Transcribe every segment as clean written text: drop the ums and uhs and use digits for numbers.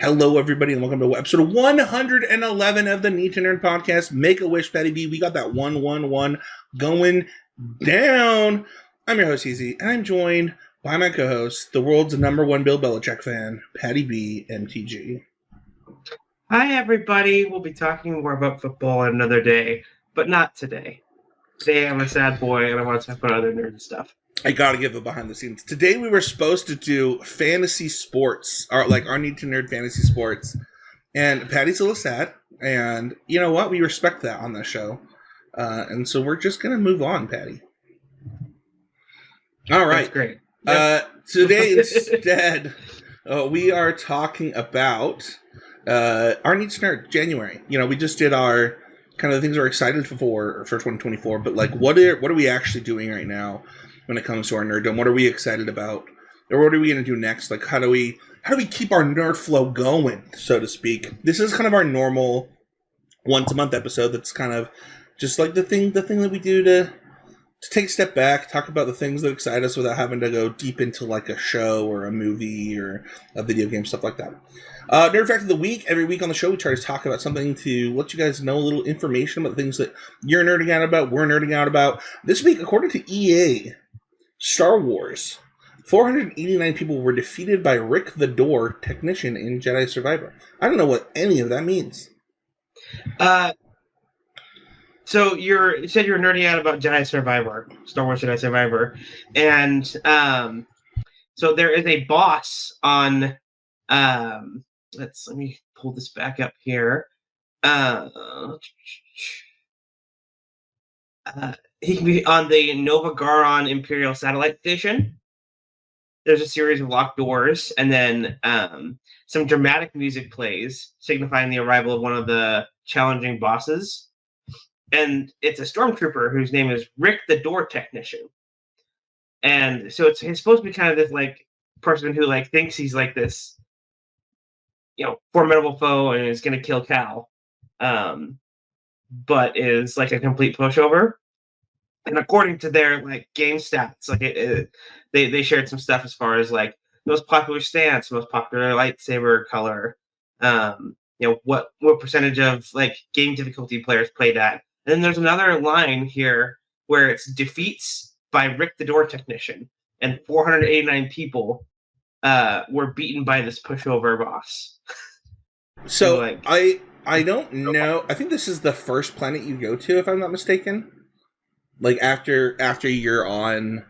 Hello, everybody, and welcome to episode 111 of the Need to Nerd podcast. Make a wish, Paddy B. We got that 111 going down. I'm your host, Easy, and I'm joined by my co-host, the world's number one Bill Belichick fan, Paddy B, MTG. Hi, everybody. We'll be talking more about football another day, but not today. Today, I'm a sad boy, and I want to talk about other nerd stuff. I gotta give it behind the scenes. Today we were supposed to do fantasy sports, our Need to Nerd fantasy sports, and Patty's a little sad, and you know what? We respect that on the show, and so we're just gonna move on, Patty. All right, that's great. Today instead, we are talking about our Need to Nerd January. You know, we just did our kind of the things we're excited for 2024, but like, what are we actually doing right now? When it comes to our nerddom, what are we excited about, or what are we going to do next? Like, how do we keep our nerd flow going, so to speak? This is kind of our normal once a month episode. That's kind of just like the thing that we do to take a step back, talk about the things that excite us without having to go deep into like a show or a movie or a video game, stuff like that. Nerd Fact of the Week. Every week on the show, we try to talk about something to let you guys know a little information about the things that you're nerding out about, we're nerding out about. This week, according to EA, Star Wars, 489 people were defeated by Rick the Door technician in Jedi Survivor. I don't know what any of that means. So you said you were nerding out about Jedi Survivor, Star Wars Jedi Survivor, and so there is a boss on. Let me pull this back up here. He can be on the Nova Garon Imperial Satellite Station. There's a series of locked doors, and then some dramatic music plays, signifying the arrival of one of the challenging bosses. And it's a stormtrooper whose name is Rick the Door Technician. And so he's supposed to be kind of this like person who like thinks he's like this, formidable foe and is going to kill Cal, but is like a complete pushover. And according to their like game stats, like they shared some stuff as far as like most popular stance, most popular lightsaber color, what percentage of like game difficulty players played at. And then there's another line here where it's defeats by Rick the Door Technician, and 489 people were beaten by this pushover boss. So like, I don't know. I think this is the first planet you go to, if I'm not mistaken. Like after you're on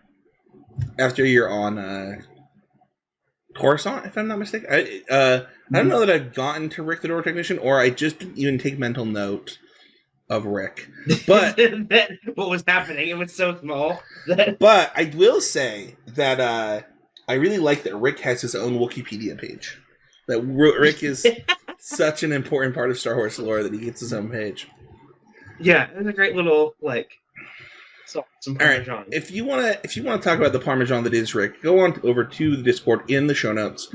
Coruscant, if I'm not mistaken. I don't know that I've gotten to Rick the Door Technician, or I just didn't even take mental note of Rick. But what was happening? It was so small. But I will say that I really like that Rick has his own Wikipedia page. That Rick is such an important part of Star Wars lore that he gets his own page. Yeah, it's a great little like. Some Parmesan. All right. If you want to talk about the Parmesan that is Rick, go on over to the Discord in the show notes.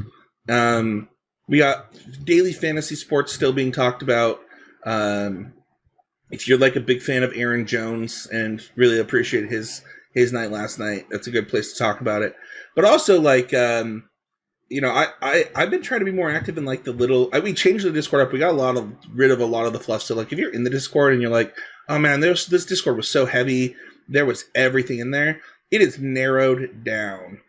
We got daily fantasy sports still being talked about. If you're like a big fan of Aaron Jones and really appreciate his night last night, that's a good place to talk about it. But also like I've been trying to be more active in like the little. We changed the Discord up. We got rid of a lot of the fluff. So like if you're in the Discord and you're like, oh man, this Discord was so heavy. There was everything in there. It is narrowed down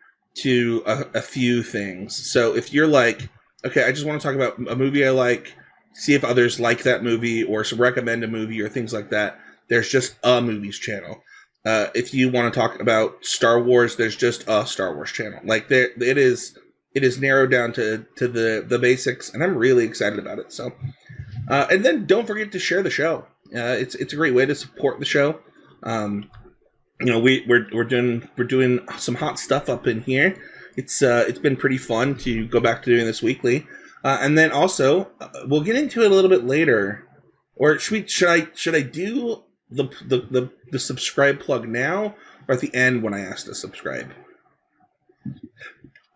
to a few things. So if you're like, okay, I just want to talk about a movie I like, see if others like that movie, or recommend a movie or things like that, there's just a movies channel. If you want to talk about Star Wars, there's just a Star Wars channel. Like it is narrowed down to the basics, and I'm really excited about it. So, and then don't forget to share the show. It's a great way to support the show. We're doing some hot stuff up in here. It's been pretty fun to go back to doing this weekly, and then also we'll get into it a little bit later. Or should I do the subscribe plug now, or at the end when I ask to subscribe?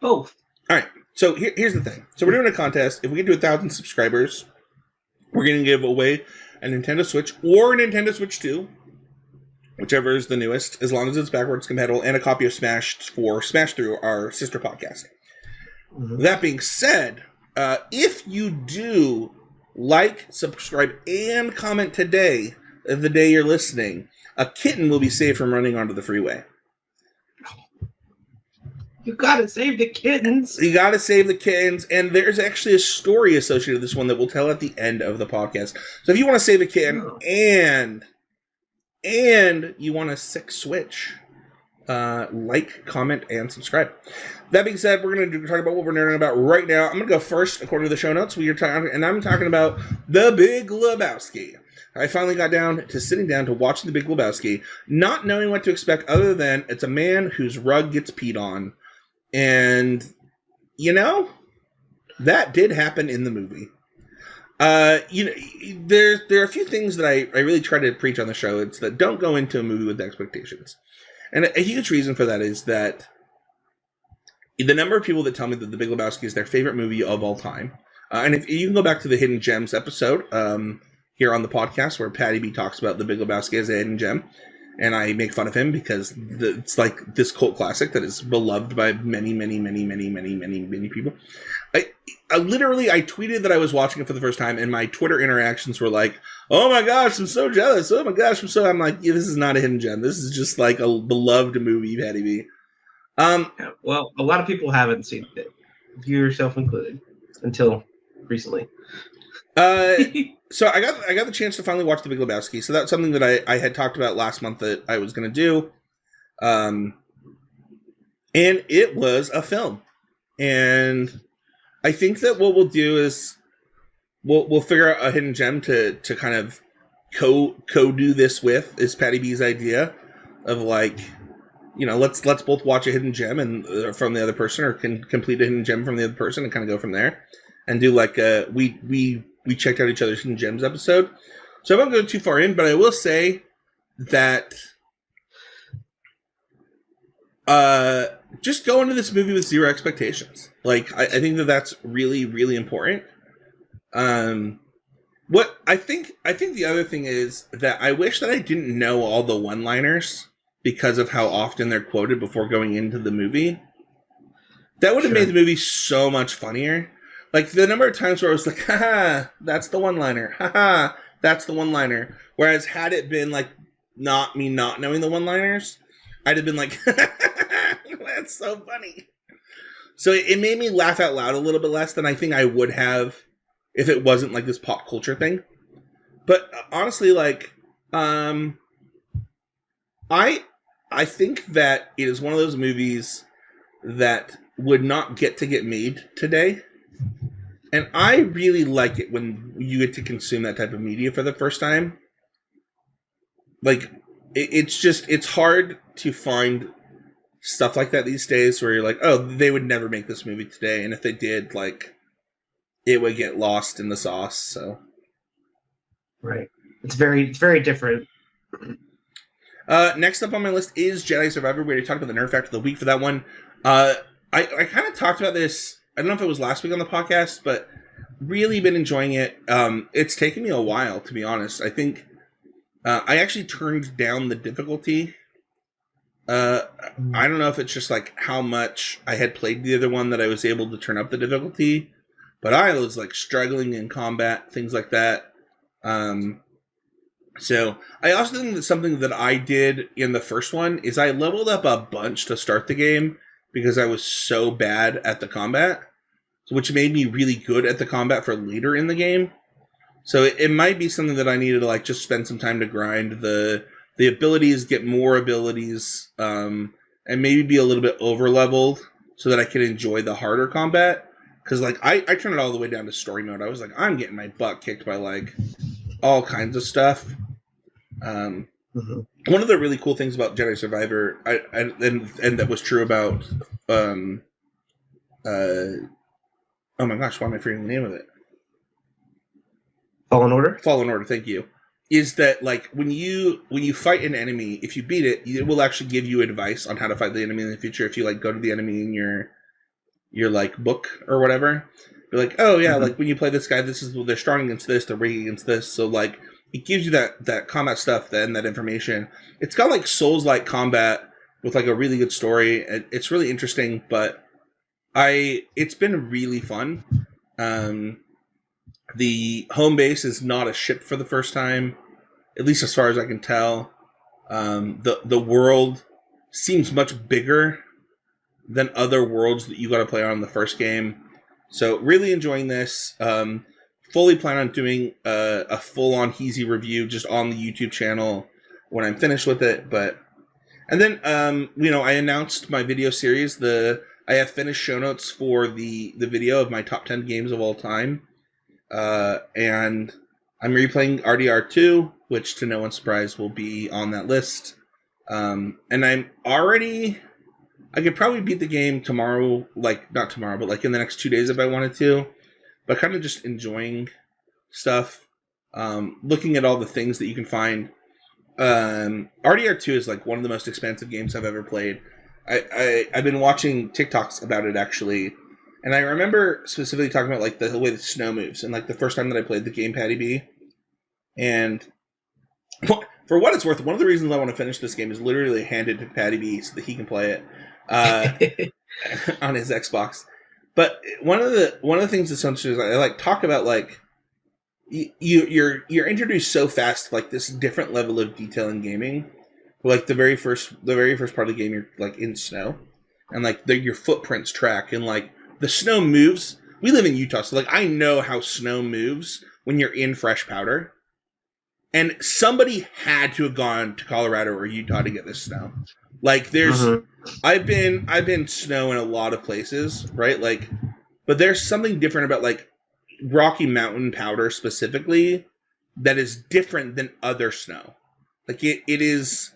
Both. All right. So here's the thing. So we're doing a contest. If we get to 1,000 subscribers, we're going to give away a Nintendo Switch or a Nintendo Switch 2. Whichever is the newest, as long as it's backwards compatible, and a copy of Smash for Smash Through, our sister podcast. Mm-hmm. That being said, if you do like, subscribe, and comment today, the day you're listening, a kitten will be saved from running onto the freeway. You gotta save the kittens. You gotta save the kittens, and there's actually a story associated with this one that we'll tell at the end of the podcast. So if you want to save a kitten and you want a sick switch, like, comment, and subscribe. That being said, we're going to talk about what we're nerding about right now. I'm going to go first, according to the show notes. I'm talking about The Big Lebowski. I finally got down to sitting down to watching The Big Lebowski, not knowing what to expect other than it's a man whose rug gets peed on. And, you know, that did happen in the movie. There are a few things that I really try to preach on the show. It's that don't go into a movie with expectations. And a huge reason for that is that the number of people that tell me that The Big Lebowski is their favorite movie of all time. And if you can go back to the Hidden Gems episode here on the podcast where Paddy B talks about The Big Lebowski as a hidden gem. And I make fun of him because it's like this cult classic that is beloved by many, many, many, many, many, many, many people. I tweeted that I was watching it for the first time, and my Twitter interactions were like, "Oh my gosh, I'm so jealous! Oh my gosh, I'm like, yeah, this is not a hidden gem. This is just like a beloved movie, Paddy B." Well, a lot of people haven't seen it, you yourself included, until recently. So I got the chance to finally watch The Big Lebowski. So that's something that I had talked about last month that I was going to do. And it was a film. And I think that what we'll do is we'll figure out a hidden gem to kind of co-do this with, is Paddy B's idea of like, you know, let's both watch a hidden gem and from the other person, or can complete a hidden gem from the other person and kind of go from there. And do like we checked out each other's hidden gems episode. So I won't go too far in, but I will say that just go into this movie with zero expectations. Like, I think that that's really, really important. What I think the other thing is that I wish that I didn't know all the one-liners because of how often they're quoted before going into the movie. That would have made the movie so much funnier. Like, the number of times where I was like, haha, that's the one-liner. Haha, that's the one-liner. Whereas, had it been, like, not me not knowing the one-liners, I'd have been like, that's so funny. So it made me laugh out loud a little bit less than I think I would have if it wasn't, like, this pop culture thing. But, honestly, like, I think that it is one of those movies that would not get made today. And I really like it when you get to consume that type of media for the first time. Like, it's hard to find stuff like that these days where you're like, oh, they would never make this movie today. And if they did, like, it would get lost in the sauce, so. Right. It's very different. Next up on my list is Jedi Survivor. We already talked about the Nerd Fact of the Week for that one. I kind of talked about this, I don't know if it was last week on the podcast, but really been enjoying it. It's taken me a while, to be honest. I think I actually turned down the difficulty. I don't know if it's just like how much I had played the other one that I was able to turn up the difficulty, but I was like struggling in combat, things like that. So I also think that something that I did in the first one is I leveled up a bunch to start the game because I was so bad at the combat, which made me really good at the combat for later in the game. So it might be something that I needed to like just spend some time to grind the abilities, get more abilities, and maybe be a little bit over leveled so that I could enjoy the harder combat. Because like I turned it all the way down to story mode. I was like, I'm getting my butt kicked by like all kinds of stuff. One of the really cool things about Jedi Survivor, and that was true about, oh my gosh, why am I forgetting the name of it? Fallen Order? Fallen Order, thank you. Is that like when you fight an enemy, if you beat it, it will actually give you advice on how to fight the enemy in the future. If you like go to the enemy in your like book or whatever, you're like, oh yeah, like when you play this guy, this is they're strong against this, they're weak against this. So like it gives you that combat stuff, then that information. It's got like Souls-like combat with like a really good story. It's really interesting, but it's been really fun. The home base is not a ship for the first time, at least as far as I can tell. The world seems much bigger than other worlds that you got to play on in the first game. So really enjoying this. Fully plan on doing a full-on Heezy review just on the YouTube channel when I'm finished with it. And then I announced my video series. I have finished show notes for the video of my top 10 games of all time. And I'm replaying RDR2, which to no one's surprise will be on that list. And I could probably beat the game tomorrow, not tomorrow, but in the next 2 days if I wanted to. But kind of just enjoying stuff, looking at all the things that you can find. RDR2 is one of the most expensive games I've ever played. I've been watching TikToks about it actually, and I remember specifically talking about the way the snow moves, and the first time that I played the game, Paddy B. And for what it's worth, one of the reasons I want to finish this game is literally handed to Paddy B so that he can play it on his Xbox. But one of the things that's so interesting is I talk about you're introduced so fast to this different level of detail in gaming. The very first part of the game, you're in snow, and your footprints track, and the snow moves. We live in Utah, so I know how snow moves when you're in fresh powder. And somebody had to have gone to Colorado or Utah to get this snow. I've been snow in a lot of places, right? But there's something different about Rocky Mountain powder specifically that is different than other snow. It's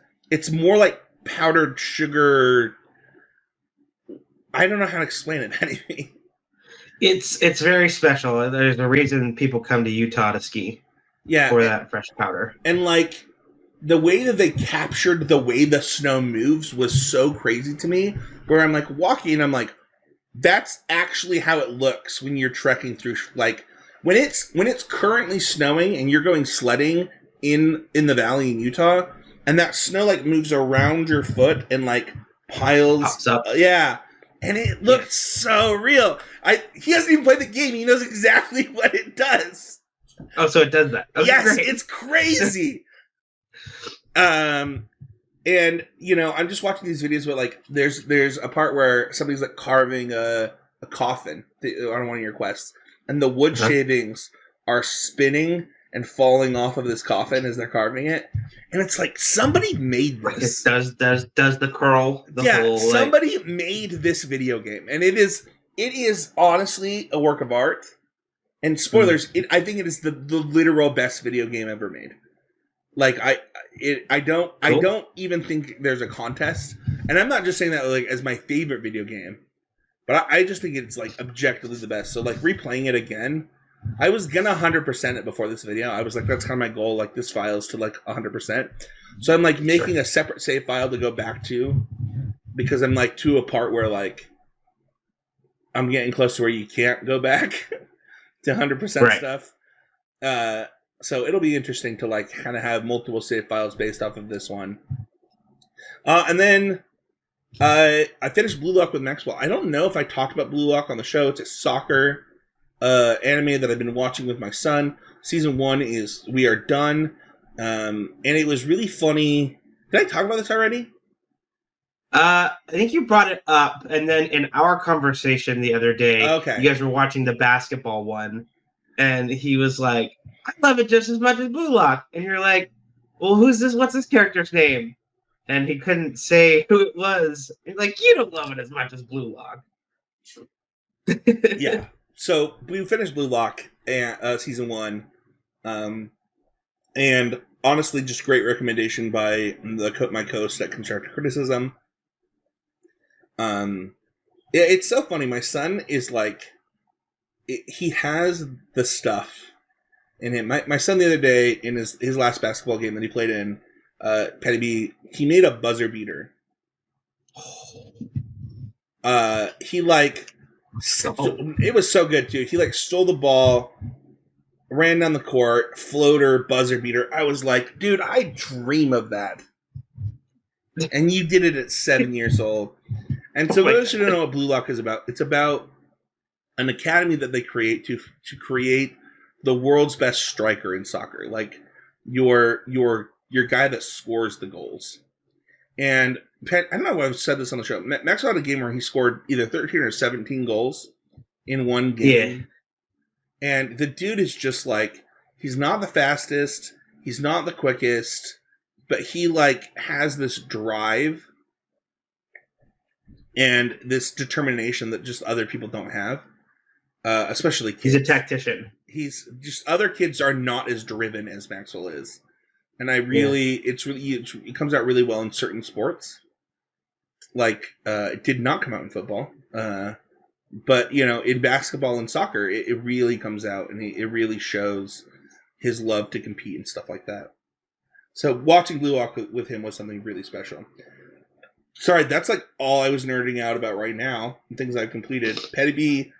more like powdered sugar. I don't know how to explain it, Paddy. It's very special. There's a reason people come to Utah to ski. Yeah, for that fresh powder. And the way that they captured the way the snow moves was so crazy to me. Where I'm walking, and I'm that's actually how it looks when you're trekking through. When it's currently snowing and you're going sledding in the valley in Utah, and that snow moves around your foot and piles pops up. Yeah, and it looks so real. He hasn't even played the game. He knows exactly what it does. Oh, so it does that. Okay, yes, great. It's crazy. And I'm just watching these videos, but there's a part where somebody's carving a coffin on one of your quests, and the wood shavings are spinning and falling off of this coffin as they're carving it, and it's somebody made this. It does the curl. Somebody made this video game, and it is honestly a work of art. And spoilers, I think it is the literal best video game ever made. I don't even think there's a contest, and I'm not just saying that as my favorite video game, but I just think it's objectively the best. So replaying it again, I was gonna 100% it before this video. I was that's kind of my goal. This file is to 100%. So I'm making a separate save file to go back to, because I'm to a part where I'm getting close to where you can't go back to 100% stuff. So it'll be interesting to kind of have multiple save files based off of this one. And then I finished Blue Lock with Maxwell. I don't know if I talked about Blue Lock on the show. It's a soccer anime that I've been watching with my son. Season 1 we are done. And it was really funny. Did I talk about this already? I think you brought it up, and then in our conversation the other day, you guys were watching the basketball one, and he was like, I love it just as much as Blue Lock. And you're like, well, who's this? What's this character's name? And he couldn't say who it was. He's like, you don't love it as much as Blue Lock. Yeah. So we finished Blue Lock season 1. And honestly, just great recommendation by my host at Constructive Criticism. It's so funny. My son is he has the stuff in him. My son the other day in his last basketball game that he played in, Paddy B, he made a buzzer beater. He it was so good too. He stole the ball, ran down the court, floater, buzzer beater. I was like, dude, I dream of that. And you did it at 7 years old. And so those who don't know what Blue Lock is about, it's about an academy that they create to create the world's best striker in soccer, like your guy that scores the goals. And I don't know if I've said this on the show. Maxwell had a game where he scored either 13 or 17 goals in one game. Yeah. And the dude is just like, he's not the fastest, he's not the quickest, but he like has this drive and this determination that just other people don't have. Especially kids. He's a tactician. He's just, other kids are not as driven as Maxwell is. And I really, it comes out really well in certain sports. Like, it did not come out in football. But, you know, in basketball and soccer, it really comes out, and it really shows his love to compete and stuff like that. So watching Blue Walk with him was something really special. Sorry, that's like all I was nerding out about right now, and things I've completed. Paddy B,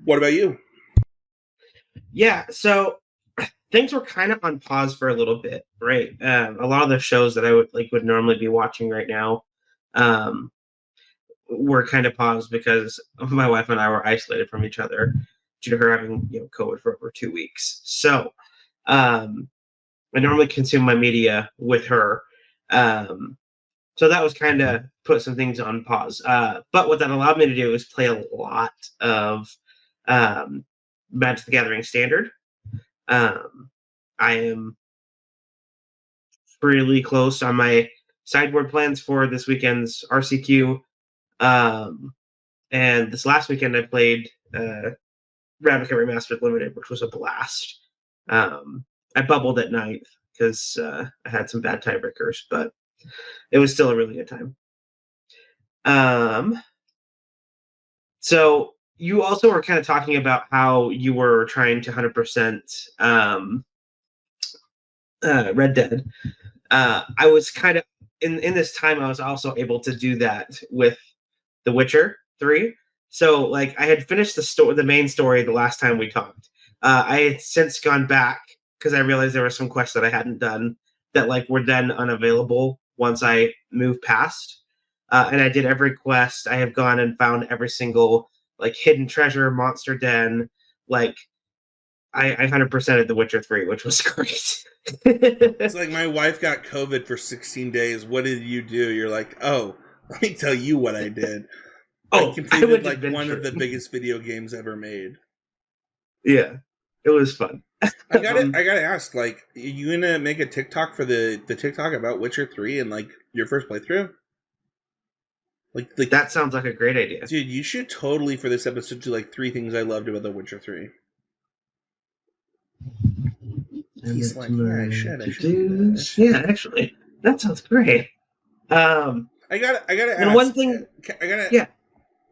what about you? Yeah, so things were kind of on pause for a little bit, right? A lot of the shows that I would normally be watching right now were kind of paused because my wife and I were isolated from each other due to her having COVID for over 2 weeks. So I normally consume my media with her. So that was kind of put some things on pause. But what that allowed me to do is play a lot of Magic the Gathering Standard. I am really close on my sideboard plans for this weekend's RCQ. And this last weekend I played Ravnica Remastered Limited, which was a blast. I bubbled at 9th because I had some bad tiebreakers, but it was still a really good time. So you also were kind of talking about how you were trying to 100% Red Dead. I was kind of in this time. I was also able to do that with The Witcher 3. So like I had finished the main story the last time we talked. I had since gone back because I realized there were some quests that I hadn't done that like were then unavailable once I moved past. And I did every quest. I have gone and found every single like hidden treasure, monster den. Like I 100%ed The Witcher 3, which was great. It's like my wife got COVID for 16 days. What did you do? You're like, oh, let me tell you what I did. I completed like one of the biggest video games ever made. Yeah, it was fun. I gotta ask, like, are you gonna make a TikTok for the TikTok about Witcher 3 and like your first playthrough? Like that sounds like a great idea. Dude, you should totally for this episode do like 3 things I loved about The Witcher 3. He's like, yeah, I should do that. Yeah, actually, that sounds great. I gotta ask. And one thing, yeah.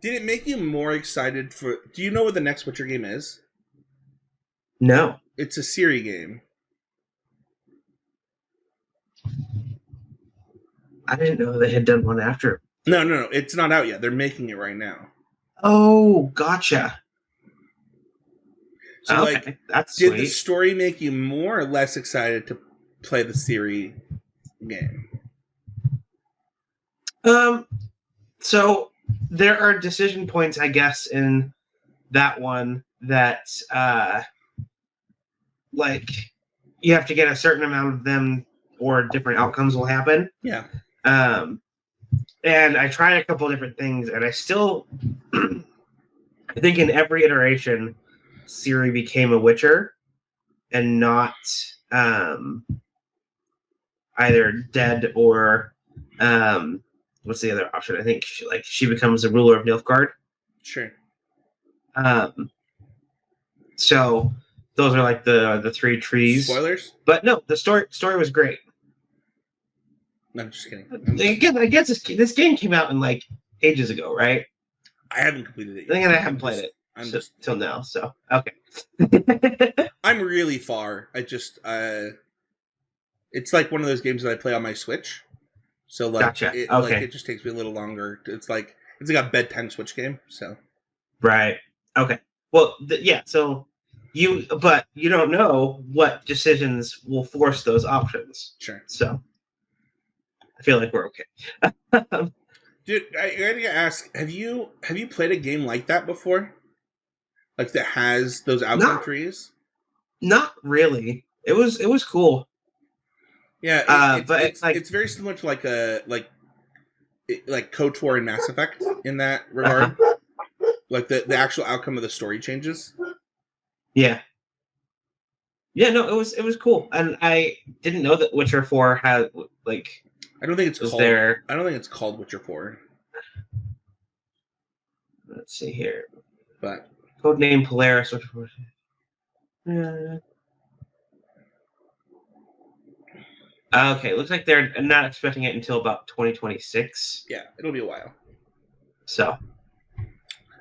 Did it make you more excited for? Do you know what the next Witcher game is? No. It's a Siri game. I didn't know they had done one after. No. It's not out yet. They're making it right now. Oh, gotcha. So, okay, like, that's did sweet. the story make you more or less excited to play the Siri game? So there are decision points, I guess, in that one that, like, you have to get a certain amount of them, or different outcomes will happen. Yeah. And I tried a couple different things, and I still, I think in every iteration, Siri became a Witcher, and not either dead or what's the other option? I think she becomes the ruler of Nilfgaard. Sure. So those are like the 3 trees. Spoilers? But no, the story was great. No, I'm just kidding. I guess this game came out in like ages ago, right? I haven't completed it yet. I haven't played it till now, so okay. I'm really far. I just it's like one of those games that I play on my Switch. So like, gotcha. It just takes me a little longer. It's like a bedtime Switch game. So right. Okay. Well, yeah. So you don't know what decisions will force those options. Sure. So I feel like we're okay. Dude, I gotta ask: Have you played a game like that before? like that has those outcome Not trees? not really. It was cool. Yeah, But it's like it's very similar to like like KOTOR and Mass Effect in that regard. uh-huh. Like the actual outcome of the story changes. Yeah. Yeah, no, it was cool. And I didn't know that Witcher 4 had like I don't think it's was called. there. I don't think it's called Witcher 4, Let's see here. but Codename Polaris. Uh, okay, looks like they're not expecting it until about 2026. yeah, it'll be a while. So,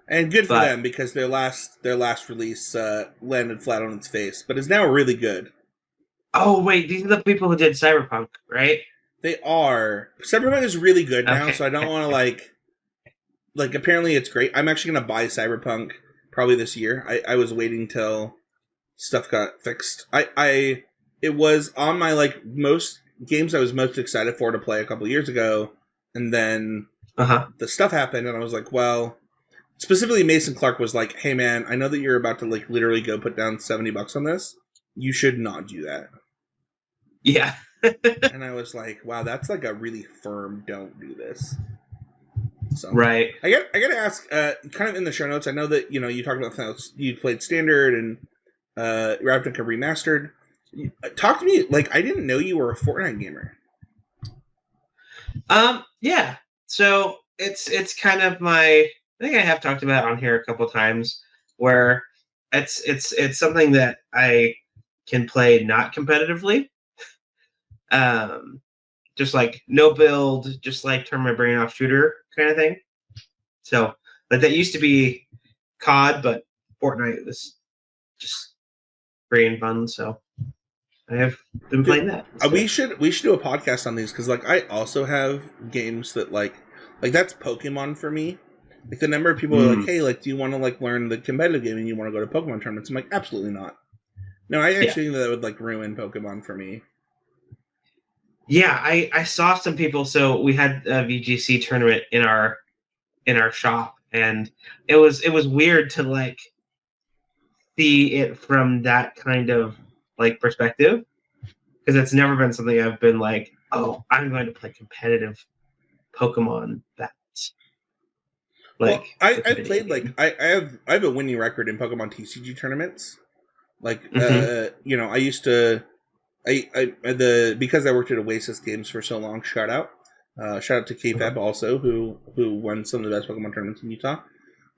And good for but them because their last release landed flat on its face, but is now really good. oh wait, these are the people who did Cyberpunk, right? They are. Cyberpunk is really good now, Okay. so I don't want to like. Apparently, it's great. I'm actually gonna buy Cyberpunk probably this year. I was waiting till stuff got fixed. It was on my like most games I was most excited for to play a couple years ago, and then Uh-huh. the stuff happened, and I was like, well, specifically Mason Clark was like, hey man, I know that you're about to like literally go put down $70 on this. You should not do that. Yeah. And I was like, wow, that's like a really firm don't do this. So Right. I gotta ask, kind of in the show notes, I know that you talked about how you played standard and Ravnica remastered. Talk to me, like, I didn't know you were a Fortnite gamer. Yeah. So it's kind of my, I think I have talked about it on here a couple times, where it's something that I can play not competitively. Um just like no build, just like turn my brain off shooter kind of thing. So like that used to be COD, but Fortnite was just free and fun. So I have been playing that. We should do a podcast on these because like I also have games that like that's Pokemon for me. Like the number of people are like, hey, like, do you want to like learn the competitive game and you want to go to Pokemon tournaments? I'm like, absolutely not. No, I actually think that would like ruin Pokemon for me. Yeah, I saw some people. So we had a VGC tournament in our shop, and it was weird to like see it from that kind of like perspective, because it's never been something I've been like, oh, I'm going to play competitive Pokemon. That's like well, I've played game. Like I have a winning record in Pokemon TCG tournaments. Like I used to because I worked at Oasis Games for so long. Shout out to KFAB also who won some of the best Pokemon tournaments in Utah.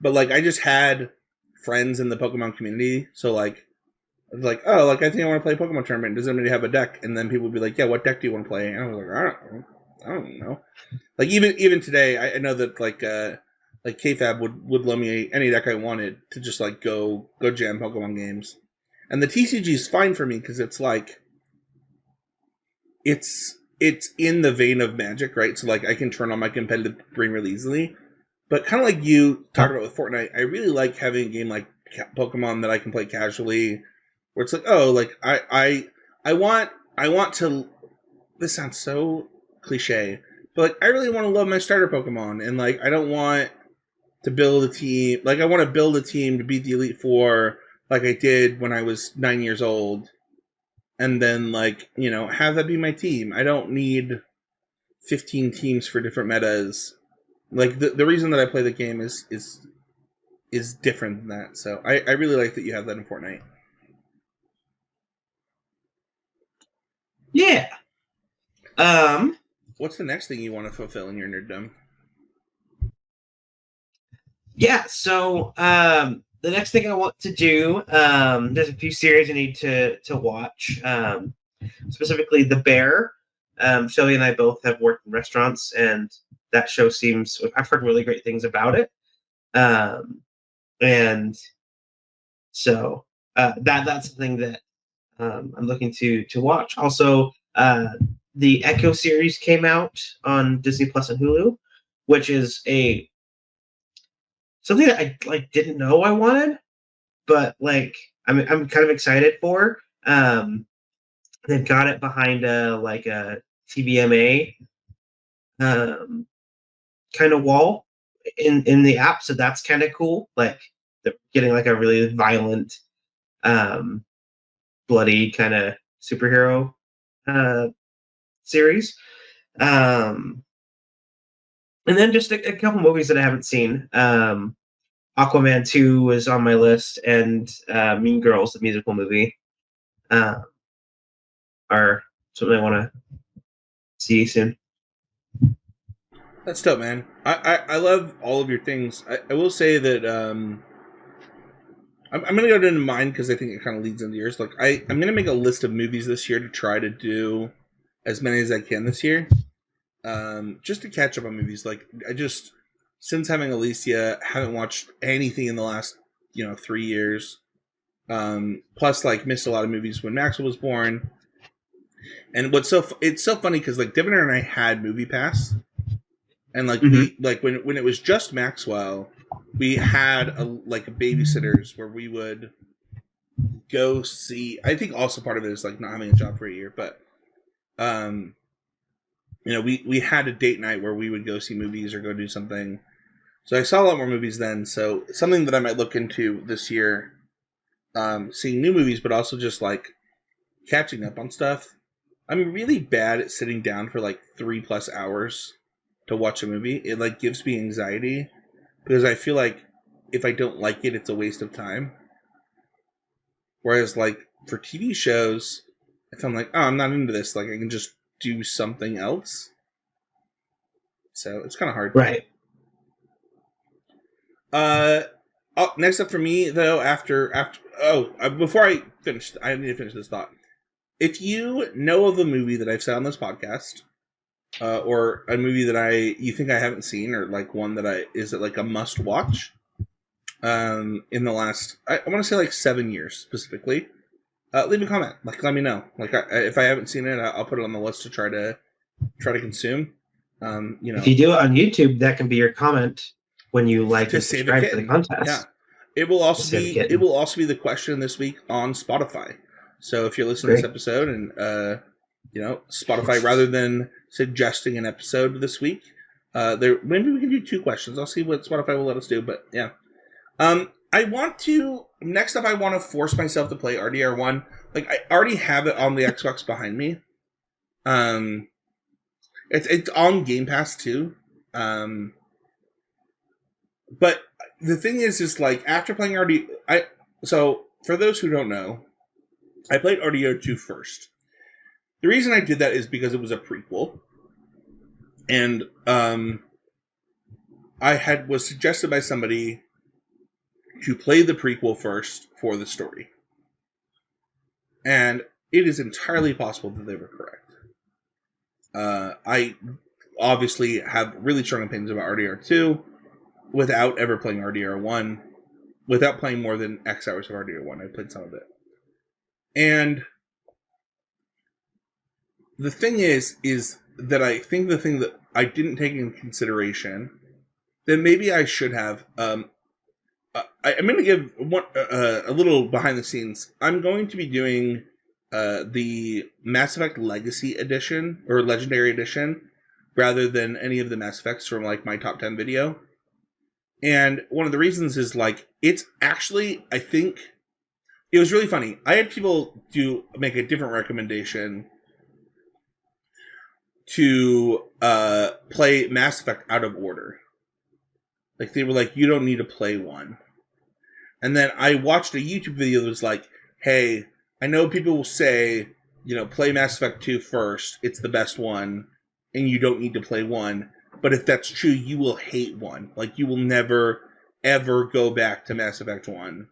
But like I just had friends in the Pokemon community, so like I was like, oh, like I think I want to play a Pokemon tournament. Does anybody have a deck? And then people would be like, yeah, what deck do you want to play? And I was like, I don't know. Like even today, I know that like KFAB would loan me any deck I wanted to just like go jam Pokemon games. And the TCG is fine for me because it's like it's in the vein of Magic, right? So like I can turn on my competitive brain really easily. But kind of like you talked about with Fortnite, I really like having a game like Pokemon that I can play casually, where it's like, oh, like I want to. This sounds so cliche, but like I really want to love my starter Pokemon, and like I don't want to build a team. Like I want to build a team to beat the Elite Four, like I did when I was 9 years old, and then like have that be my team. I don't need 15 teams for different metas. Like the reason that I play the game is different than that. So I really like that you have that in Fortnite. Yeah. What's the next thing you want to fulfill in your nerddom? Yeah, so the next thing I want to do, there's a few series I need to watch. Specifically The Bear. Shelly and I both have worked in restaurants, and that show seems, I've heard really great things about it. And so that's something that I'm looking to watch. Also, the Echo series came out on Disney Plus and Hulu, which is something that I like didn't know I wanted, but like I'm kind of excited for. They've got it behind a TVMA kind of wall in the app, so that's kind of cool. Like they're getting like a really violent, bloody kind of superhero series. And then just a couple movies that I haven't seen. Aquaman 2 was on my list, and Mean Girls, the musical movie, are something I want to see soon. That's dope, man. I love all of your things. I will say that I'm going to go into mine because I think it kind of leads into yours. Like I'm going to make a list of movies this year to try to do as many as I can this year. Just to catch up on movies. Like since having Alicia, haven't watched anything in the last 3 years. Plus, like, missed a lot of movies when Maxwell was born. And it's so funny because like Devin and I had Movie Pass, and like we like when it was just Maxwell, we had babysitters where we would go see. I think also part of it is like not having a job for a year, but we had a date night where we would go see movies or go do something. So I saw a lot more movies then. So something that I might look into this year, seeing new movies, but also just like catching up on stuff. I'm really bad at sitting down for like 3+ hours to watch a movie. It like gives me anxiety because I feel like if I don't like it, it's a waste of time. Whereas like for TV shows, if I'm like, oh, I'm not into this, like I can just do something else. So it's kind of hard. Right. Next up for me though, before I finish, I need to finish this thought. If you know of a movie that I've said on this podcast, or a movie that you think I haven't seen, or like one that is it like a must watch, in the last, I want to say like 7 years specifically, leave a comment. Like, let me know. Like, if I haven't seen it, I'll put it on the list to try to consume. If you do it on YouTube, that can be your comment when you like to subscribe to the contest. Yeah, it will also be the question this week on Spotify. So if you're listening to this episode and Spotify, rather than suggesting an episode this week, maybe we can do 2 questions. I'll see what Spotify will let us do. But yeah, next up I want to force myself to play RDR1. Like I already have it on the Xbox behind me. It's on Game Pass too. But the thing is like after playing so for those who don't know, I played RDR2 first. The reason I did that is because it was a prequel, and was suggested by somebody to play the prequel first for the story, and it is entirely possible that they were correct. I obviously have really strong opinions about RDR2 without ever playing RDR1, without playing more than X hours of RDR1. I played some of it. And the thing is that I think the thing that I didn't take into consideration that maybe I should have, I'm going to give a little behind the scenes. I'm going to be doing the Mass Effect Legacy Edition or Legendary Edition rather than any of the Mass Effects from like my top 10 video. And one of the reasons is like it's actually, I think it was really funny. I had people make a different recommendation to play Mass Effect out of order. Like they were like, you don't need to play 1. And then I watched a YouTube video that was like, hey, I know people will say, play Mass Effect 2 first. It's the best one. And you don't need to play 1. But if that's true, you will hate 1. Like you will never, ever go back to Mass Effect 1.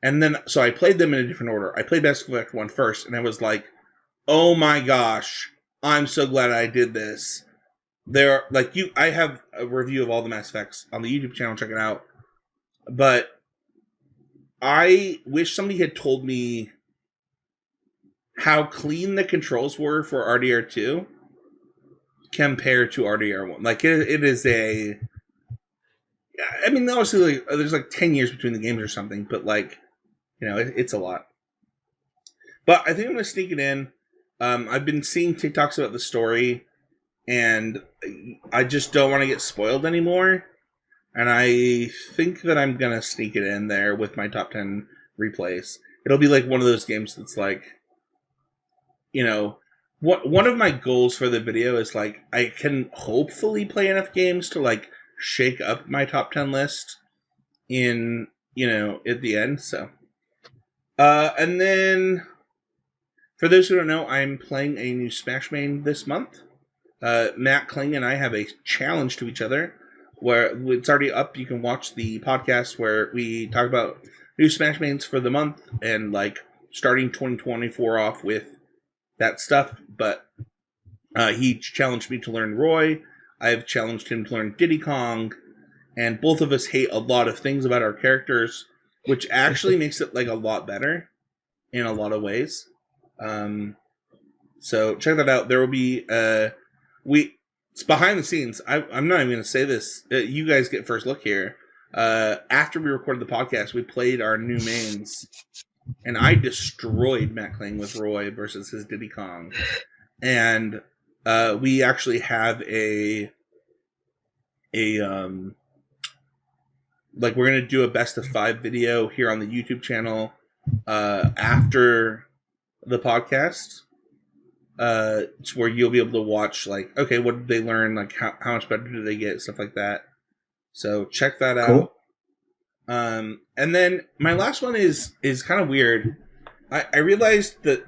And then, so I played them in a different order. I played Mass Effect 1 first, and I was like, oh my gosh, I'm so glad I did this. I have a review of all the Mass Effects on the YouTube channel, check it out. But I wish somebody had told me how clean the controls were for RDR2 compared to RDR1. Like, it is I mean, obviously, there's like 10 years between the games or something, but like, it's a lot. But I think I'm going to sneak it in. I've been seeing TikToks about the story, and I just don't want to get spoiled anymore. and I think that I'm gonna sneak it in there with my top 10 replays. It'll be like one of those games that's like, you know, one of my goals for the video is like I can hopefully play enough games to like shake up my top 10 list in, at the end. So, and then for those who don't know, I'm playing a new Smash main this month. Matt Kling and I have a challenge to each other where it's already up. You can watch the podcast where we talk about new Smash mains for the month and like starting 2024 off with that stuff. But he challenged me to learn Roy. I've challenged him to learn Diddy Kong, and both of us hate a lot of things about our characters, which actually makes it like a lot better in a lot of ways. So check that out. There will be it's behind the scenes. I'm not even going to say this. You guys get first look here. After we recorded the podcast, we played our new mains, and I destroyed Matt Kling with Roy versus his Diddy Kong. And we actually have we're going to do a best of 5 video here on the YouTube channel after the podcast. It's where you'll be able to watch like, okay, what did they learn? Like how much better do they get? Stuff like that. So check that out. Cool. And then my last one is kind of weird. I realized that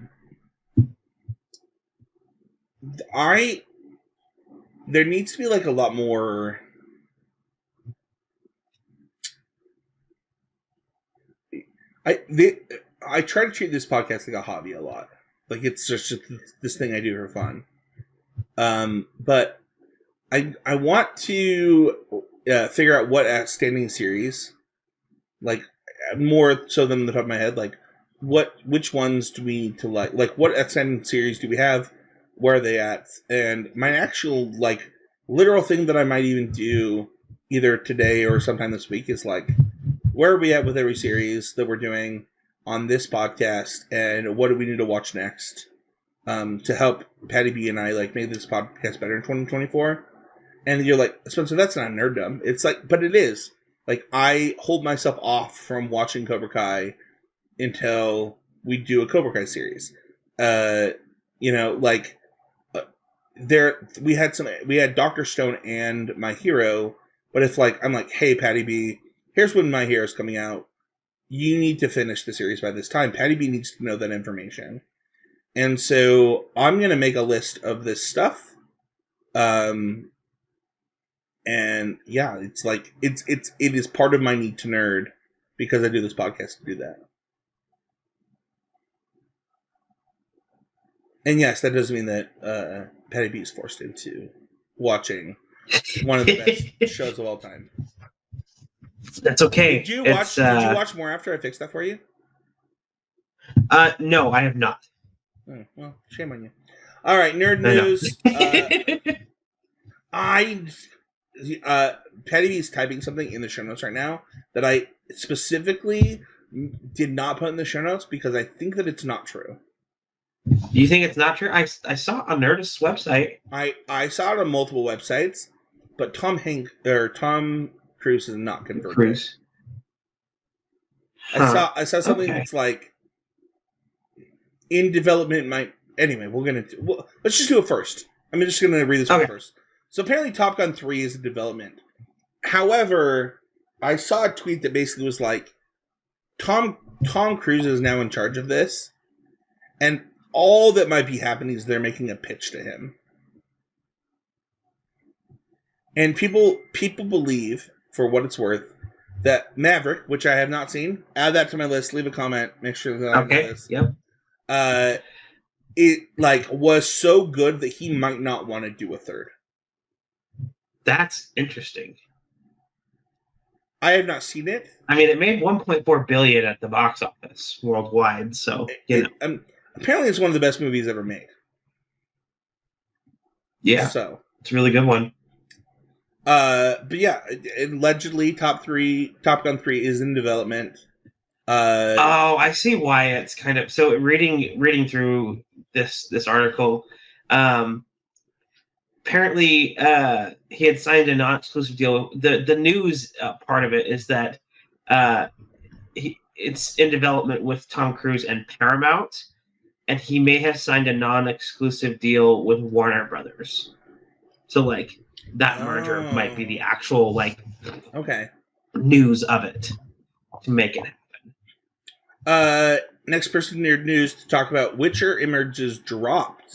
there needs to be like a lot more. I try to treat this podcast like a hobby a lot. Like it's just this thing I do for fun. But I want to figure out what outstanding series, like more so than the top of my head, like which ones do we need to like what outstanding series do we have? Where are they at? And my actual like literal thing that I might even do either today or sometime this week is like, where are we at with every series that we're doing on this podcast, and what do we need to watch next to help Paddy B and I like make this podcast better in 2024? And you're like, Spencer, that's not nerddom. It's like, but it is. Like, I hold myself off from watching Cobra Kai until we do a Cobra Kai series. We had Dr. Stone and My Hero, but if like I'm like, hey Paddy B, here's when My Hero's coming out. You need to finish the series by this time. Paddy B needs to know that information. And so I'm going to make a list of this stuff. And yeah, it's like, it is part of my need to nerd because I do this podcast to do that. And yes, that doesn't mean that Paddy B is forced into watching one of the best shows of all time. That's okay. Did you watch more after I fixed that for you? No, I have not. Oh, well, shame on you. All right, nerd news. Paddy B is typing something in the show notes right now that I specifically did not put in the show notes because I think that it's not true. Do you think it's not true? I saw it on Nerdist's website. I saw it on multiple websites, but Tom Cruise is not confirmed. Cruise. Huh. I saw something that's like in development. Anyway, let's just do it first. I'm just going to read this one first. So apparently, Top Gun 3 is in development. However, I saw a tweet that basically was like, Tom Cruise is now in charge of this, and all that might be happening is they're making a pitch to him. And people believe, for what it's worth, that Maverick, which I have not seen, add that to my list. Leave a comment. Make sure that I'm on the list. Yep. It like was so good that he might not want to do a third. That's interesting. I have not seen it. I mean, it made $1.4 billion at the box office worldwide. So apparently, it's one of the best movies ever made. Yeah. So it's a really good one. But yeah, allegedly Top Gun 3 is in development. I see why it's kind of so. Reading through this article, Paddy apparently he had signed a non-exclusive deal. The news part of it is that it's in development with Tom Cruise and Paramount, and he may have signed a non-exclusive deal with Warner Brothers. So like that merger might be the actual like news of it to make it happen. Next person in your news to talk about Witcher images dropped.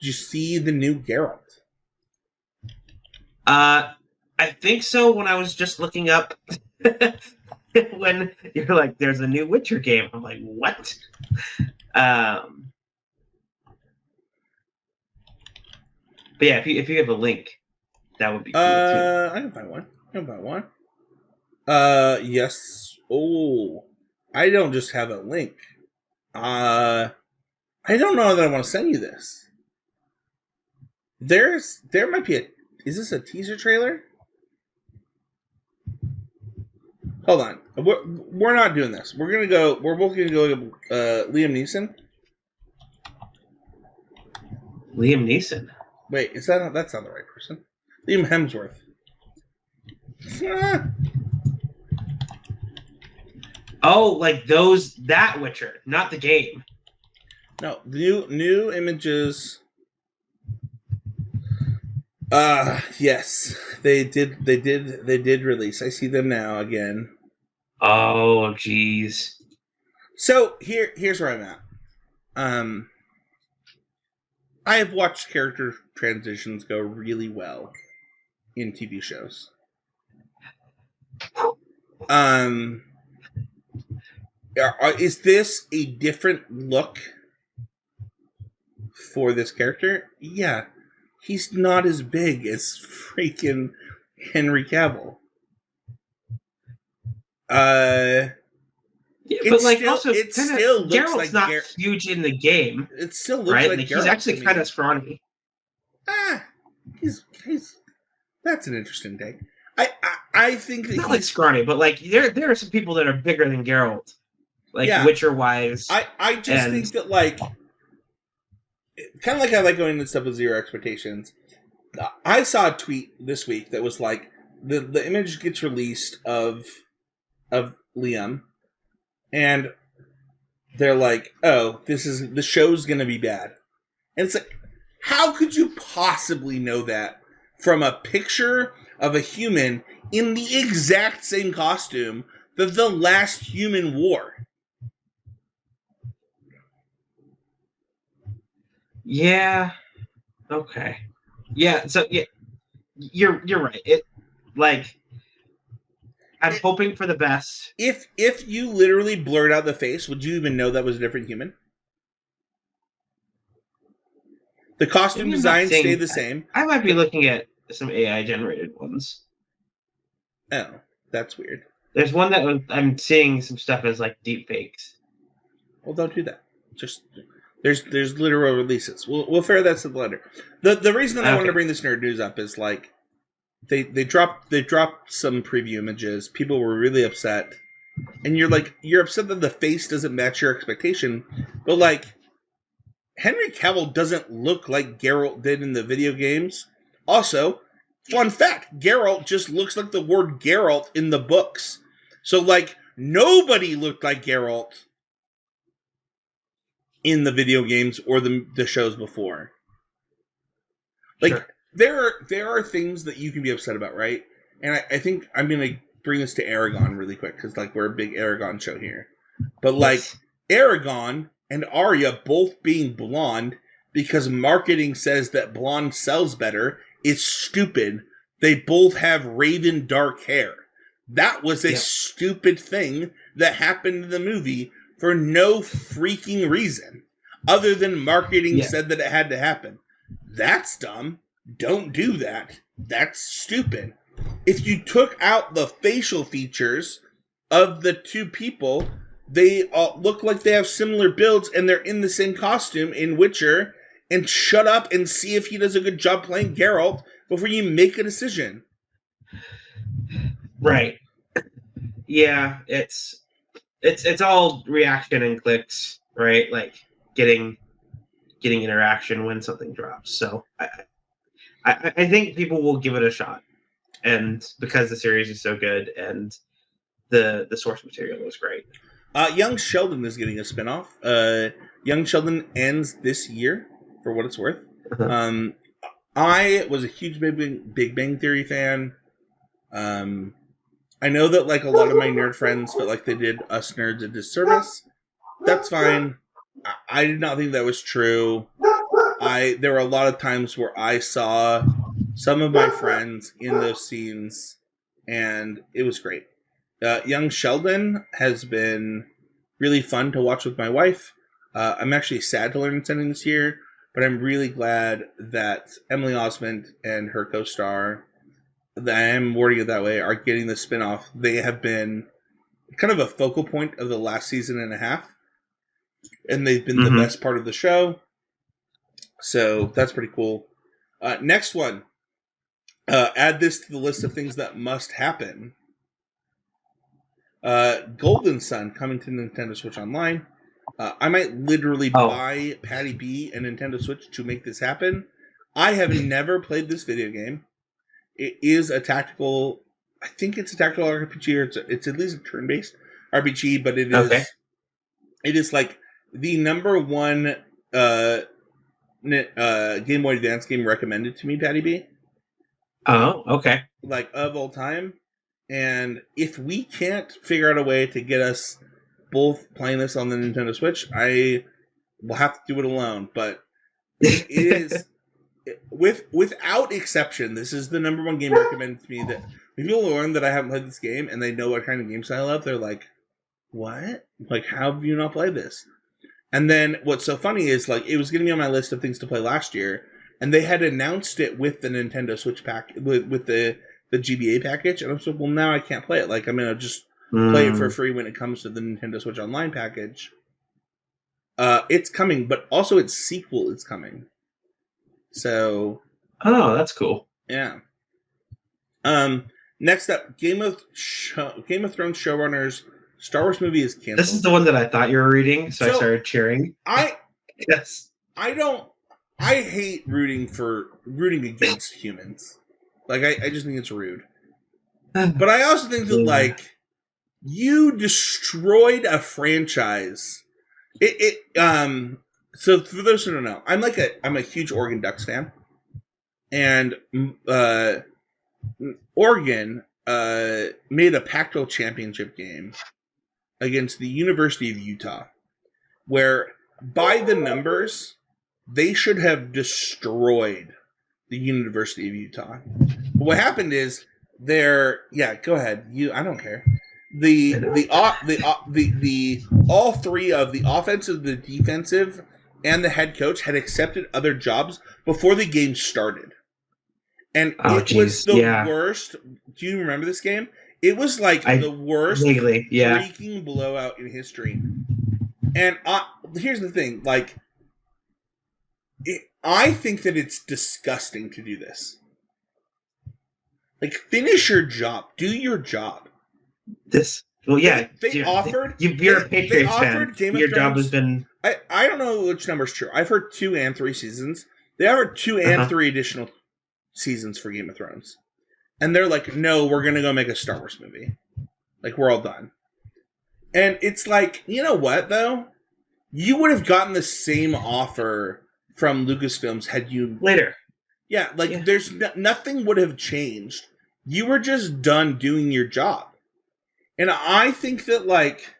Did you see the new Geralt? I think so. When I was just looking up, when you're like, "There's a new Witcher game," I'm like, "What?" But yeah, if you have a link, that would be cool too. I can find one. Yes. Oh, I don't just have a link. I don't know that I want to send you this. There might be is this a teaser trailer? Hold on. We're not doing this. We're both gonna go Liam Neeson. Liam Neeson. Wait, that's not the right person. Liam Hemsworth. Oh, like that Witcher, not the game. No, new images. Yes, they did release. I see them now again. Oh, jeez. So here's where I'm at. I have watched character transitions go really well in TV shows. Is this a different look for this character? Yeah. He's not as big as freaking Henry Cavill. Yeah, but like still, also, it still looks Geralt's like not huge in the game. It still looks right? like he's actually kind of scrawny. He's that's an interesting take. I think that not like scrawny, but like there are some people that are bigger than Geralt, like Witcher wise. I just think that like kind of like I like going into stuff with zero expectations. I saw a tweet this week that was like the image gets released of Liam, and they're like, "Oh, the show's gonna be bad," and it's like, how could you possibly know that from a picture of a human in the exact same costume that the last human wore? Yeah. Okay. Yeah. So yeah, you're right. It like I'm hoping for the best. If you literally blurred out the face, would you even know that was a different human? The costume design stayed the same. I might be looking at some AI generated ones. Oh, that's weird. There's one that I'm seeing some stuff as like deep fakes. Well, don't do that. Just there's literal releases. We'll fare that to the later. The reason that I wanted to bring this nerd news up is like they dropped some preview images. People were really upset, and you're upset that the face doesn't match your expectation, but like Henry Cavill doesn't look like Geralt did in the video games. Also, fun fact, Geralt just looks like the word Geralt in the books. So like nobody looked like Geralt in the video games or the shows before. Like sure. there are things that you can be upset about, right? And I think I'm gonna bring this to Aragon really quick because like we're a big Aragon show here. But like Aragon and Arya both being blonde because marketing says that blonde sells better is stupid. They both have raven dark hair. That was a stupid thing that happened in the movie for no freaking reason other than marketing said that it had to happen. That's dumb. Don't do that. That's stupid. If you took out the facial features of the two people, they all look like they have similar builds and they're in the same costume in Witcher, and shut up and see if he does a good job playing Geralt before you make a decision. Right. Yeah, it's all reaction and clicks, right? Like getting interaction when something drops. So I think people will give it a shot, and because the series is so good and the source material was great. Young Sheldon is getting a spinoff. Young Sheldon ends this year, for what it's worth. Uh-huh. I was a huge Big Bang Theory fan. I know that like a lot of my nerd friends felt like they did us nerds a disservice. That's fine. I did not think that was true. There were a lot of times where I saw some of my friends in those scenes, and it was great. Young Sheldon has been really fun to watch with my wife. I'm actually sad to learn it's ending this year, but I'm really glad that Emily Osment and her co-star, I am wording it that way, are getting the spinoff. They have been kind of a focal point of the last season and a half, and they've been the best part of the show. So that's pretty cool. Next one. Add this to the list of things that must happen. Golden Sun coming to Nintendo Switch Online. I might literally buy Paddy B and Nintendo Switch to make this happen. I have never played this video game. It is a tactical. I think it's a tactical RPG, or it's at least a turn-based RPG, but it is. It is like the number one Game Boy Advance game recommended to me, Paddy B. Oh, okay. Like of all time, and if we can't figure out a way to get us both playing this on the Nintendo Switch, I will have to do it alone. But it is. Without exception, this is the number one game recommended to me. That when people learn that I haven't played this game and they know what kind of games I love, they're like, "What? Like, how have you not played this?" And then what's so funny is like it was getting me on my list of things to play last year, and they had announced it with the Nintendo Switch pack with the GBA package, and I'm so well now I can't play it. Like I'm gonna just play it for free when it comes to the Nintendo Switch Online package. It's coming, but also its sequel is coming. So, that's cool. Yeah. Next up, Game of Thrones showrunners Star Wars movie is canceled. This is the one that I thought you were reading, so I started cheering. Yes. I hate rooting against humans. Like I just think it's rude. But I also think that like you destroyed a franchise. So for those who don't know, I'm a huge Oregon Ducks fan, and Oregon made a Pac-12 championship game against the University of Utah, where by the numbers they should have destroyed the University of Utah. But what happened is go ahead. I don't care. All three of the offensive, the defensive, and the head coach had accepted other jobs before the game started. And it was the worst. Do you remember this game? It was like the worst freaking blowout in history. And here's the thing. Like, I think that it's disgusting to do this. Like, finish your job. Do your job. They offered... You're a Patriots fan. Your job has been... I don't know which number's true. I've heard 2 and 3 seasons. They offered 2 and 3 additional seasons for Game of Thrones. And they're like, no, we're going to go make a Star Wars movie. Like, we're all done. And it's like, you know what, though? You would have gotten the same offer from Lucasfilms had you... Later. Yeah, there's nothing would have changed. You were just done doing your job. And I think that, like...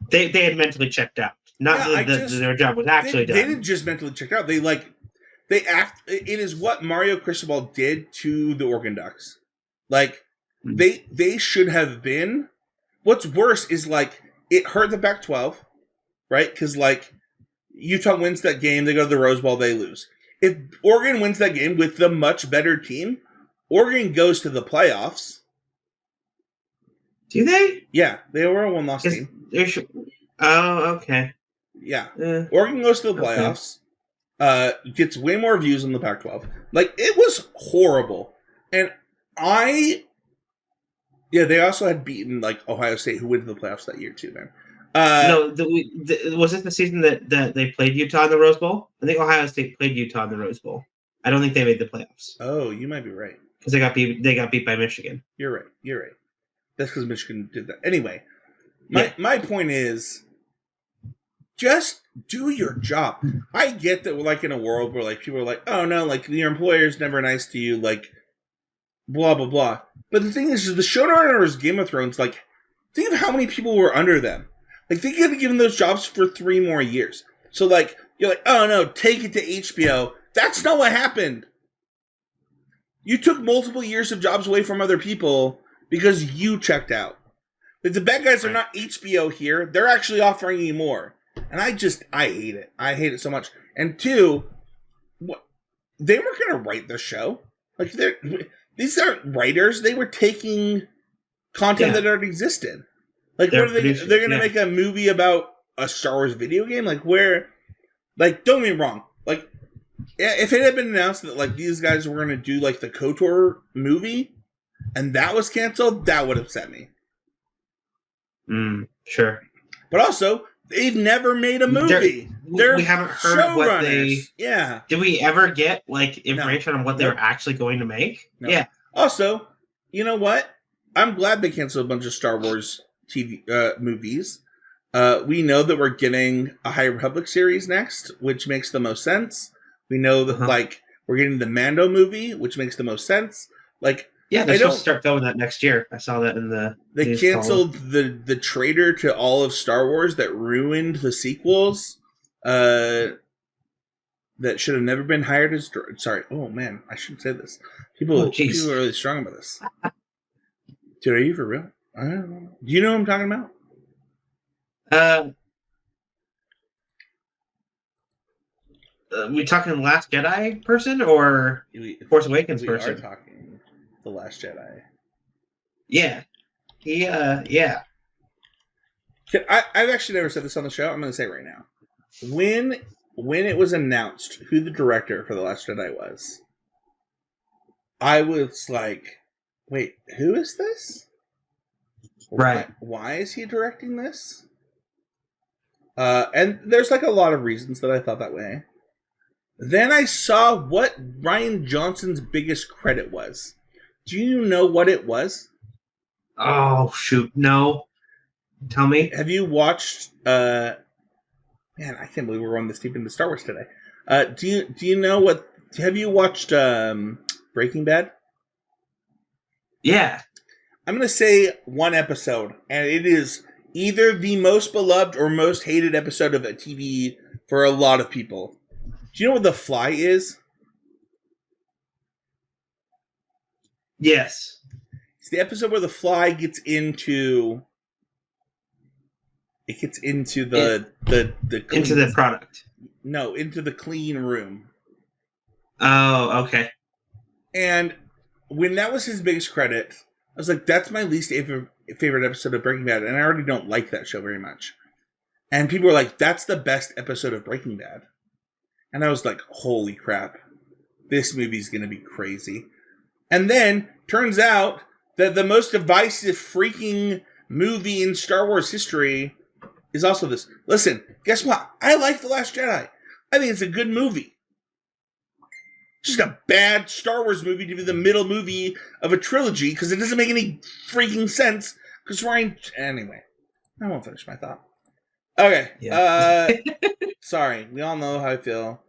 They had mentally checked out. Their job was actually done. They didn't just mentally check out. It is what Mario Cristobal did to the Oregon Ducks. Like, they should have been... What's worse is, like, it hurt the Pac-12, right? Because, like, Utah wins that game, they go to the Rose Bowl, they lose. If Oregon wins that game with the much better team, Oregon goes to the playoffs. Do they? Yeah, they were a one-loss team. Oh, okay. Yeah. Oregon goes to the playoffs, gets way more views on the Pac-12. Like, it was horrible. And they also had beaten, like, Ohio State, who went to the playoffs that year, too, man. Was it the season that they played Utah in the Rose Bowl? I think Ohio State played Utah in the Rose Bowl. I don't think they made the playoffs Oh, you might be right. because they got beat. They got beat by Michigan. You're right. You're right. That's because Michigan did that. Anyway, Yeah. my point is, just do your job. I get that we're like in a world where like people are like, oh no, like your employer's never nice to you, like blah blah blah. But the thing is the showrunners of Game of Thrones, like, think of how many people were under them. Like they could have given those jobs for 3 more years. So like you're like, oh no, take it to HBO. That's not what happened. You took multiple years of jobs away from other people because you checked out. But the bad guys are not HBO here. They're actually offering you more. And I hate it. I hate it so much. And 2, they weren't going to write the show. Like, these aren't writers. They were taking content that already existed. Like, what are they? They're going to make a movie about a Star Wars video game? Like, where? Like, don't get me wrong. Like, if it had been announced that, like, these guys were going to do, like, the KOTOR movie, and that was canceled, that would upset me. Sure. But also, they've never made a movie. We haven't heard what they... Yeah. Did we ever get, like, information on what they were actually going to make? No. Yeah. Also, you know what? I'm glad they canceled a bunch of Star Wars TV movies. We know that we're getting a High Republic series next, which makes the most sense. We know that, like, we're getting the Mando movie, which makes the most sense. Like, yeah, they're supposed to start filming that next year. I saw that in the... They canceled the traitor to all of Star Wars that ruined the sequels. That should have never been hired as... Sorry. Oh, man. I shouldn't say this. People are really strong about this. Dude, are you for real? I don't know. Do you know what I'm talking about? We talking Last Jedi person or Force Awakens person? We are talking The Last Jedi. Yeah. Yeah. I've actually never said this on the show. I'm going to say it right now. When it was announced who the director for The Last Jedi was, I was like, wait, who is this? Right. Why is he directing this? And there's like a lot of reasons that I thought that way. Then I saw what Rian Johnson's biggest credit was. Do you know what it was? Oh, shoot. No. Tell me. Have you watched... man, I can't believe we're on this deep into Star Wars today. Do you know what... Have you watched Breaking Bad? Yeah. I'm going to say one episode, and it is either the most beloved or most hated episode of a TV for a lot of people. Do you know what The Fly is? Yes. It's the episode where the fly gets into... It gets into the into the product. No, into the clean room. Oh, okay. And when that was his biggest credit, I was like, that's my least favorite episode of Breaking Bad, and I already don't like that show very much. And people were like, that's the best episode of Breaking Bad. And I was like, holy crap. This movie's going to be crazy. And then, turns out that the most divisive freaking movie in Star Wars history is also this. Listen, guess what? I like The Last Jedi. I think it's a good movie. Just a bad Star Wars movie to be the middle movie of a trilogy because it doesn't make any freaking sense. Because anyway, I won't finish my thought. Okay. Yeah. Sorry. We all know how I feel.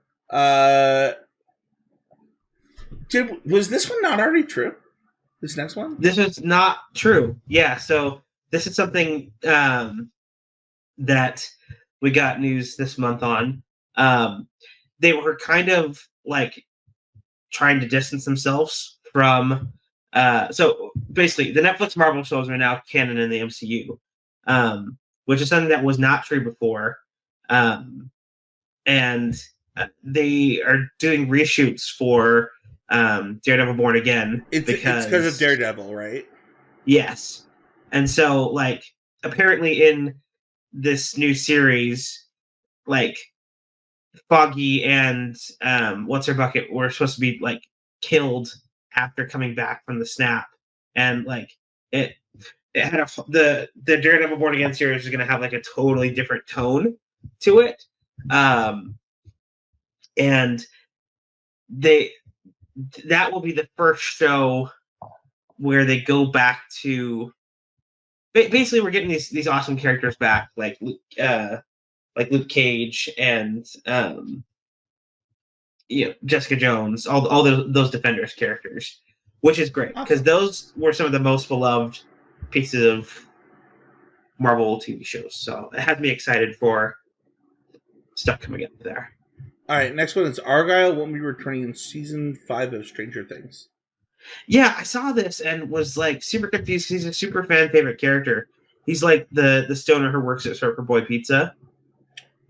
Was this one not already true? This next one? This is not true. Yeah. So this is something that we got news this month on. They were kind of like trying to distance themselves from. So basically, the Netflix Marvel shows are now canon in the MCU. Which is something that was not true before. And they are doing reshoots for Daredevil Born Again. It's because of Daredevil, right? Yes. And so, like, apparently in this new series, like, Foggy and What's Her Bucket were supposed to be, like, killed after coming back from the snap. And, like, it had the Daredevil Born Again series is going to have like a totally different tone to it, and that will be the first show where they go back to. Basically, we're getting these awesome characters back, like Luke Cage and Jessica Jones, all those Defenders characters, which is great because those were some of the most beloved pieces of Marvel TV shows. So it has me excited for stuff coming up there. All right, next one is Argyle won't be returning in season 5 of Stranger Things. Yeah, I saw this and was like super confused. He's a super fan favorite character. He's like the stoner who works at Surfer Boy Pizza.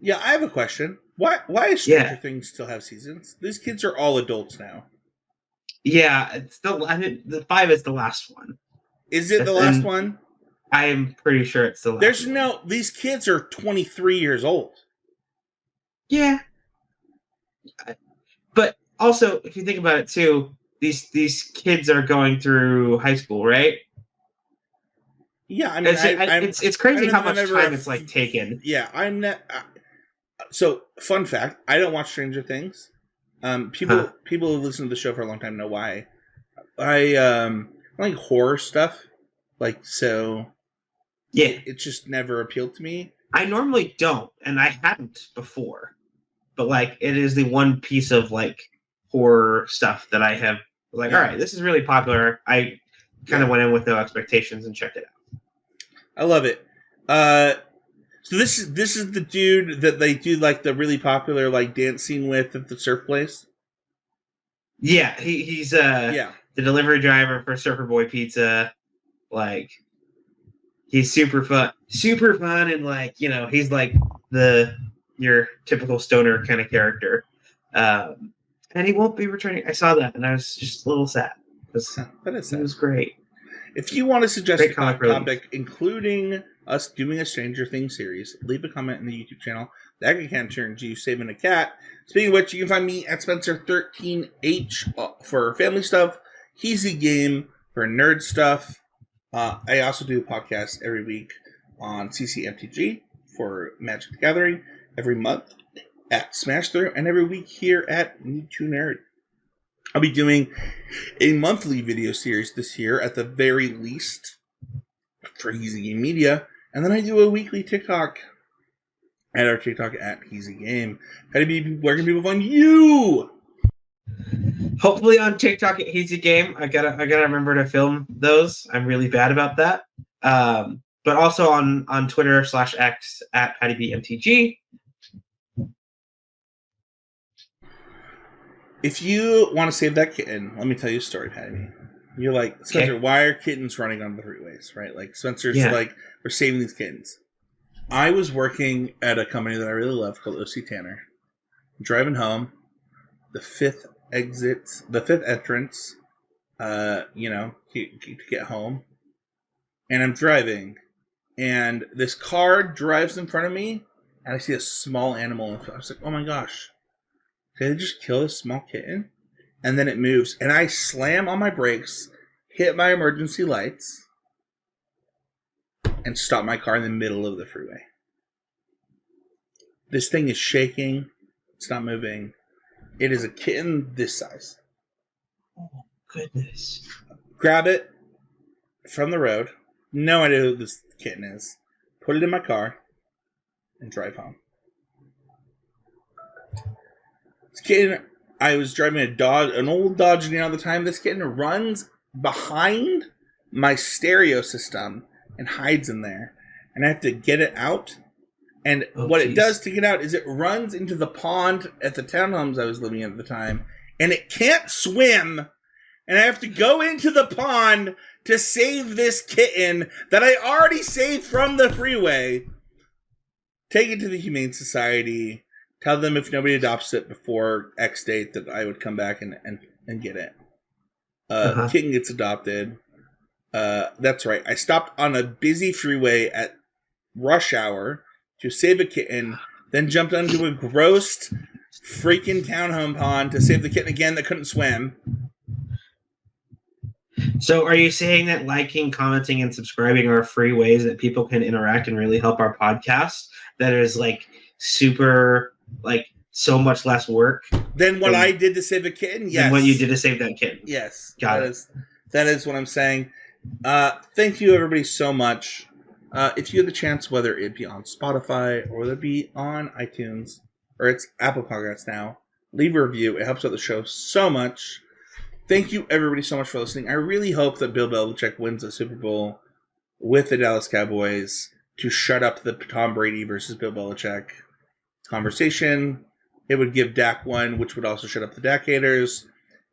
Yeah, I have a question. Why does Stranger Things still have seasons? These kids are all adults now. Yeah, I think the 5 is the last one. Is it the last one? I am pretty sure it's the last one. These kids are 23 years old. Yeah. But also, if you think about it too, these kids are going through high school, right? Yeah, I mean, it's crazy how much time it's like taken. Yeah, I'm not. So, fun fact: I don't watch Stranger Things. People who listen to the show for a long time know why. I like horror stuff, so. Yeah, it just never appealed to me. I normally don't, and I hadn't before, but it is the one piece of horror stuff that I have. All right, this is really popular. I kind of went in with no expectations and checked it out. I love it. So this is the dude that they do the really popular dance scene with at the surf place. Yeah, he's the delivery driver for Surfer Boy Pizza. He's super fun, and he's your typical stoner kind of character. And he won't be returning. I saw that, and I was just a little sad because it was great. If you want to suggest a topic, including us doing a Stranger Things series, leave a comment in the YouTube channel. That can turn to you saving a cat. Speaking of which, you can find me at Spencer13H for family stuff, Easy Game for nerd stuff. I also do a podcast every week on CCMTG for Magic the Gathering, every month at Smash Through, and every week here at Need to Nerd. I'll be doing a monthly video series this year at the very least for Easy Game Media, and then I do a weekly TikTok at our TikTok at Easy Game. Paddy B, where can people find you? Hopefully on TikTok at Easy Game. I gotta remember to film those. I'm really bad about that. But also on Twitter /X at Paddy B MTG. If you want to save that kitten, let me tell you a story, Paddy. You're like, Spencer, why are kittens running on the freeways, right? Spencer's we're saving these kittens. I was working at a company that I really love called OC Tanner. Driving home, the fifth entrance, to get home. And I'm driving, and this car drives in front of me, and I see a small animal. I was like, oh my gosh. Did I just kill a small kitten? And then it moves, and I slam on my brakes, hit my emergency lights, and stop my car in the middle of the freeway. This thing is shaking. It's not moving. It is a kitten this size. Oh, goodness. Grab it from the road. No idea who this kitten is. Put it in my car and drive home. This kitten, I was driving an old Dodge Neon at the time. This kitten runs behind my stereo system and hides in there. And I have to get it out. And it does to get out is it runs into the pond at the townhomes I was living in at the time. And it can't swim. And I have to go into the pond to save this kitten that I already saved from the freeway. Take it to the Humane Society. Tell them if nobody adopts it before X date that I would come back and get it. Kitten gets adopted. That's right. I stopped on a busy freeway at rush hour to save a kitten, then jumped onto a gross freaking townhome pond to save the kitten again that couldn't swim. So are you saying that liking, commenting, and subscribing are free ways that people can interact and really help our podcast? That is super so much less work Then what I did to save a kitten? Yes. than what you did to save that kitten. Yes. Got it. That is what I'm saying. Thank you, everybody, so much. If you have the chance, whether it be on Spotify or whether it be on iTunes or it's Apple Podcasts now, leave a review. It helps out the show so much. Thank you, everybody, so much for listening. I really hope that Bill Belichick wins the Super Bowl with the Dallas Cowboys to shut up the Tom Brady versus Bill Belichick conversation. It would give Dak one, which would also shut up the Dak haters.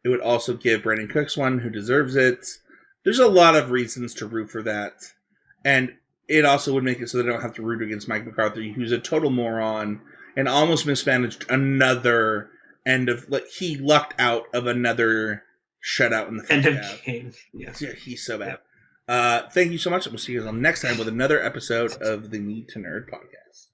It would also give Brandon Cooks one, who deserves it. There's a lot of reasons to root for that. And it also would make it so they don't have to root against Mike McCarthy, who's a total moron and almost mismanaged another end of... Like, he lucked out of another shutout in the first half. Game. Yes. Yeah, he's so bad. Thank you so much. We'll see you guys on next time with another episode of the Need to Nerd podcast.